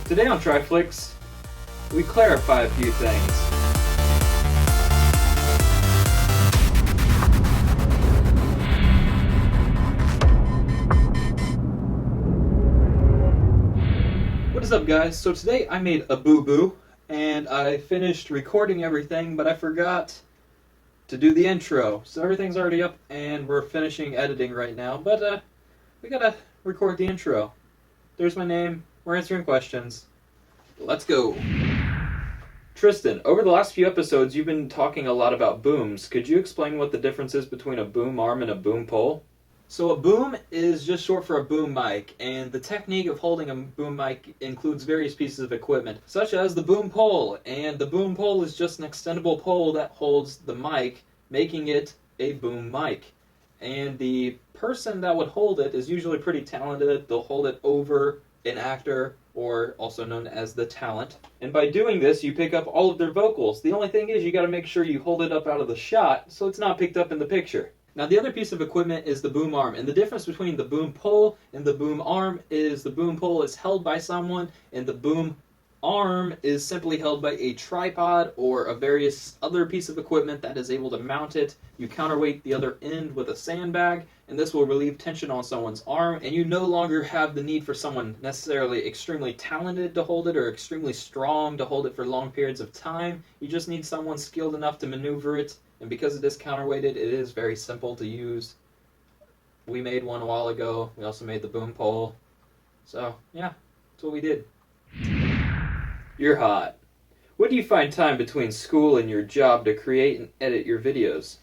Today on TriFlix, we clarify a few things. What is up, guys? So today I made a boo-boo, and I finished recording everything, but I forgot to do the intro. So everything's already up, and we're finishing editing right now, but we gotta record the intro. There's my name. We're answering questions. Let's go. Tristan, over the last few episodes, you've been talking a lot about booms. Could you explain what the difference is between a boom arm and a boom pole? So a boom is just short for a boom mic, and the technique of holding a boom mic includes various pieces of equipment, such as the boom pole. And the boom pole is just an extendable pole that holds the mic, making it a boom mic. And the person that would hold it is usually pretty talented. They'll hold it over an actor, or also known as the talent. And by doing this, you pick up all of their vocals. The only thing is you gotta make sure you hold it up out of the shot so it's not picked up in the picture. Now the other piece of equipment is the boom arm, and the difference between the boom pole and the boom arm is the boom pole is held by someone and the boom arm is simply held by a tripod or a various other piece of equipment that is able to mount it. You counterweight the other end with a sandbag, and this will relieve tension on someone's arm, and you no longer have the need for someone necessarily extremely talented to hold it or extremely strong to hold it for long periods of time. You just need someone skilled enough to maneuver it, and because it is counterweighted, it is very simple to use. We made one a while ago. We also made the boom pole. So, yeah, that's what we did. You're hot. When do you find time between school and your job to create and edit your videos?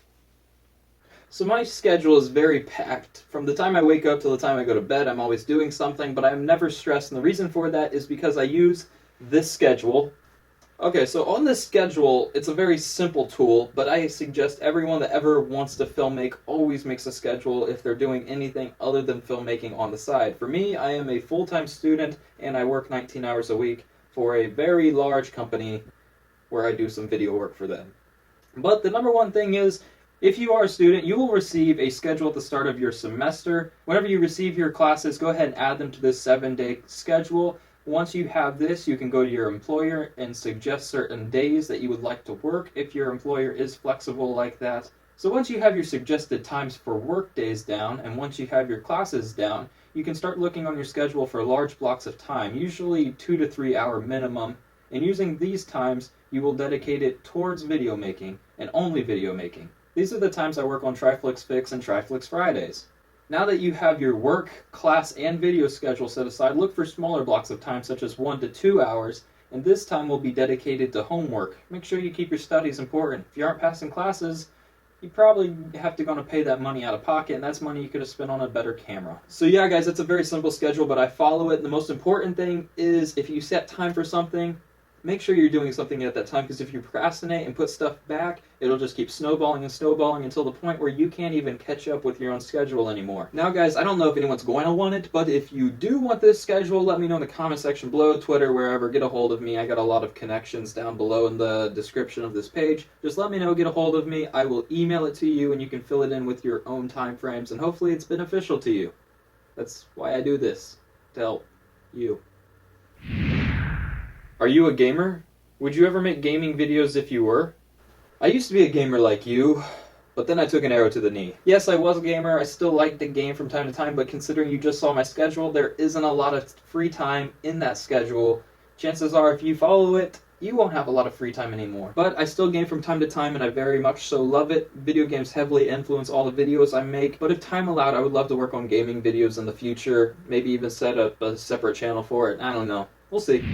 So my schedule is very packed. From the time I wake up till the time I go to bed, I'm always doing something, but I'm never stressed, and the reason for that is because I use this schedule. Okay, so on this schedule, it's a very simple tool, but I suggest everyone that ever wants to filmmake always makes a schedule if they're doing anything other than filmmaking on the side. For me, I am a full-time student, and I work 19 hours a week for a very large company where I do some video work for them. But the number one thing is, if you are a student, you will receive a schedule at the start of your semester. Whenever you receive your classes, go ahead and add them to this 7-day schedule. Once you have this, you can go to your employer and suggest certain days that you would like to work if your employer is flexible like that. So once you have your suggested times for work days down, and once you have your classes down, you can start looking on your schedule for large blocks of time, usually 2 to 3 hour minimum. And using these times, you will dedicate it towards video making, and only video making. These are the times I work on TriFlix Fix and TriFlix Fridays. Now that you have your work, class, and video schedule set aside, look for smaller blocks of time such as 1 to 2 hours, and this time will be dedicated to homework. Make sure you keep your studies important. If you aren't passing classes, you probably have to go and pay that money out of pocket, and that's money you could have spent on a better camera. So yeah, guys, it's a very simple schedule, but I follow it. The most important thing is if you set time for something, make sure you're doing something at that time, because if you procrastinate and put stuff back, it'll just keep snowballing and snowballing until the point where you can't even catch up with your own schedule anymore. Now, guys, I don't know if anyone's going to want it, but if you do want this schedule, let me know in the comment section below, Twitter, wherever. Get a hold of me. I got a lot of connections down below in the description of this page. Just let me know, get a hold of me. I will email it to you, and you can fill it in with your own time frames, and hopefully it's beneficial to you. That's why I do this, to help you. Are you a gamer? Would you ever make gaming videos if you were? I used to be a gamer like you, but then I took an arrow to the knee. Yes, I was a gamer. I still like the game from time to time, but considering you just saw my schedule, there isn't a lot of free time in that schedule. Chances are, if you follow it, you won't have a lot of free time anymore. But I still game from time to time, and I very much so love it. Video games heavily influence all the videos I make, but if time allowed, I would love to work on gaming videos in the future. Maybe even set up a separate channel for it. I don't know. We'll see.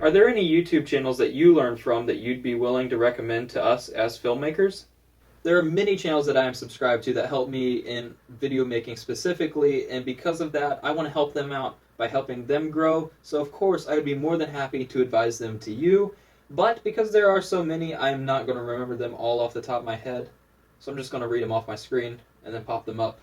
Are there any YouTube channels that you learned from that you'd be willing to recommend to us as filmmakers? There are many channels that I am subscribed to that help me in video making specifically, and because of that, I want to help them out by helping them grow. So of course, I would be more than happy to advise them to you, but because there are so many, I'm not going to remember them all off the top of my head. So I'm just going to read them off my screen and then pop them up.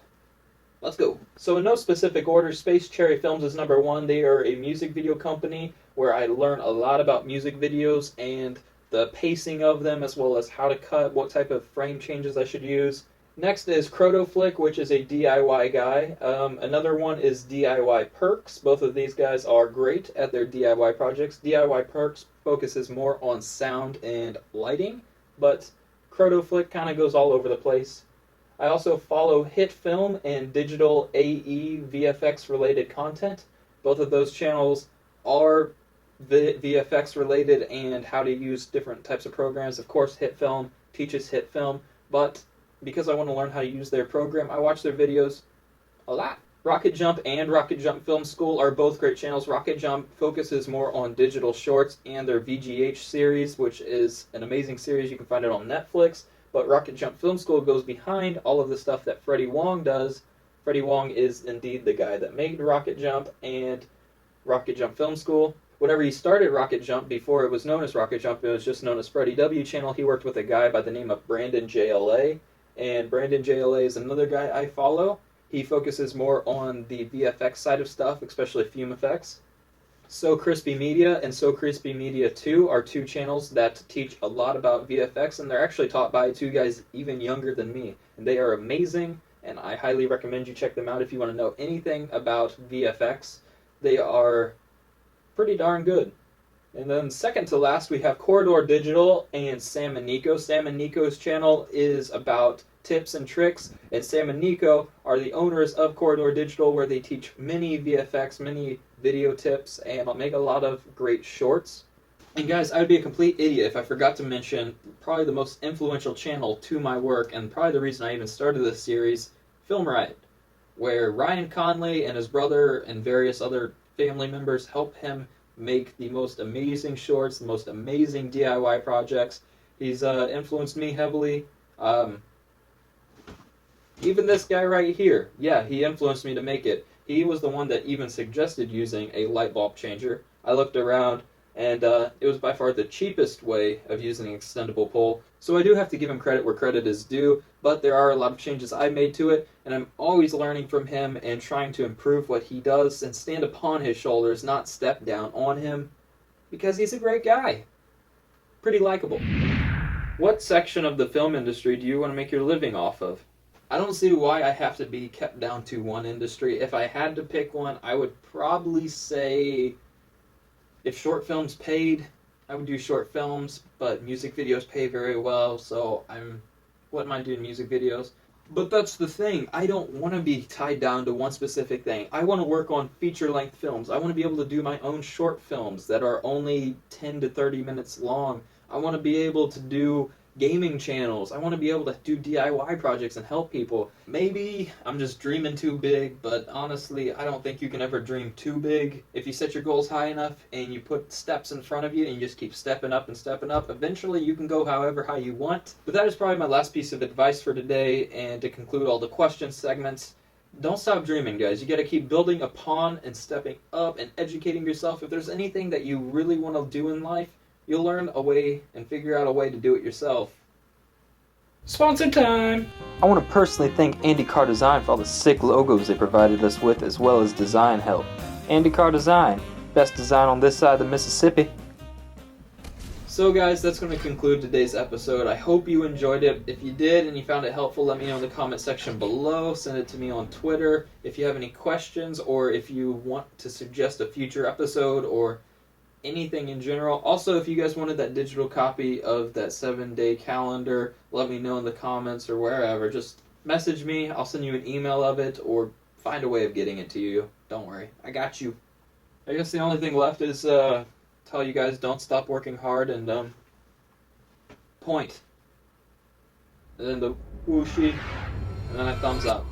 Let's go. So in no specific order, Space Cherry Films is number one. They are a music video company where I learn a lot about music videos and the pacing of them, as well as how to cut, what type of frame changes I should use. Next is Crotoflick, which is a DIY guy. Another one is DIY Perks. Both of these guys are great at their DIY projects. DIY Perks focuses more on sound and lighting, but Crotoflick kind of goes all over the place. I also follow Hit Film and Digital AE VFX related content. Both of those channels are VFX related and how to use different types of programs. Of course, Hit Film teaches Hit Film, but because I want to learn how to use their program, I watch their videos a lot. Rocket Jump and Rocket Jump Film School are both great channels. Rocket Jump focuses more on digital shorts and their VGH series, which is an amazing series. You can find it on Netflix. But Rocket Jump Film School goes behind all of the stuff that Freddie Wong does. Freddie Wong is indeed the guy that made Rocket Jump and Rocket Jump Film School. Whenever he started Rocket Jump, before it was known as Rocket Jump, it was just known as Freddie W channel. He worked with a guy by the name of Brandon JLA. And Brandon JLA is another guy I follow. He focuses more on the VFX side of stuff, especially fume effects. So Crispy Media and So Crispy Media 2 are two channels that teach a lot about VFX, and they're actually taught by two guys even younger than me. And they are amazing, and I highly recommend you check them out if you want to know anything about VFX. They are pretty darn good. And then second to last, we have Corridor Digital and Sam and Nico. Sam and Nico's channel is about tips and tricks, and Sam and Nico are the owners of Corridor Digital, where they teach many VFX, many video tips, and make a lot of great shorts. And guys, I would be a complete idiot if I forgot to mention probably the most influential channel to my work, and probably the reason I even started this series, Film Riot, where Ryan Conley and his brother and various other family members help him make the most amazing shorts, the most amazing DIY projects. He's influenced me heavily. Even this guy right here, yeah, he influenced me to make it. He was the one that even suggested using a light bulb changer. I looked around, and it was by far the cheapest way of using an extendable pole. So I do have to give him credit where credit is due, but there are a lot of changes I made to it, and I'm always learning from him and trying to improve what he does and stand upon his shoulders, not step down on him, because he's a great guy. Pretty likable. What section of the film industry do you want to make your living off of? I don't see why I have to be kept down to one industry. If I had to pick one, I would probably say if short films paid, I would do short films, but music videos pay very well, so I wouldn't mind doing music videos. But that's the thing. I don't want to be tied down to one specific thing. I want to work on feature-length films. I want to be able to do my own short films that are only 10 to 30 minutes long. I want to be able to do gaming channels. I want to be able to do DIY projects and help people. Maybe I'm just dreaming too big, but honestly, I don't think you can ever dream too big. If you set your goals high enough and you put steps in front of you and you just keep stepping up and stepping up, eventually you can go however high you want. But that is probably my last piece of advice for today, and to conclude all the question segments, don't stop dreaming, guys. You got to keep building upon and stepping up and educating yourself. If there's anything that you really want to do in life, you'll learn a way and figure out a way to do it yourself. Sponsor time! I want to personally thank Carr Design for all the sick logos they provided us with, as well as design help. Carr Design, best design on this side of the Mississippi. So guys, that's going to conclude today's episode. I hope you enjoyed it. If you did and you found it helpful, let me know in the comment section below. Send it to me on Twitter. If you have any questions, or if you want to suggest a future episode, or anything in general. Also, if you guys wanted that digital copy of that 7-day calendar, let me know in the comments or wherever. Just message me. I'll send you an email of it, or find a way of getting it to you. Don't worry. I got you. I guess the only thing left is tell you guys don't stop working hard and point. And then the whooshy, and then a thumbs up.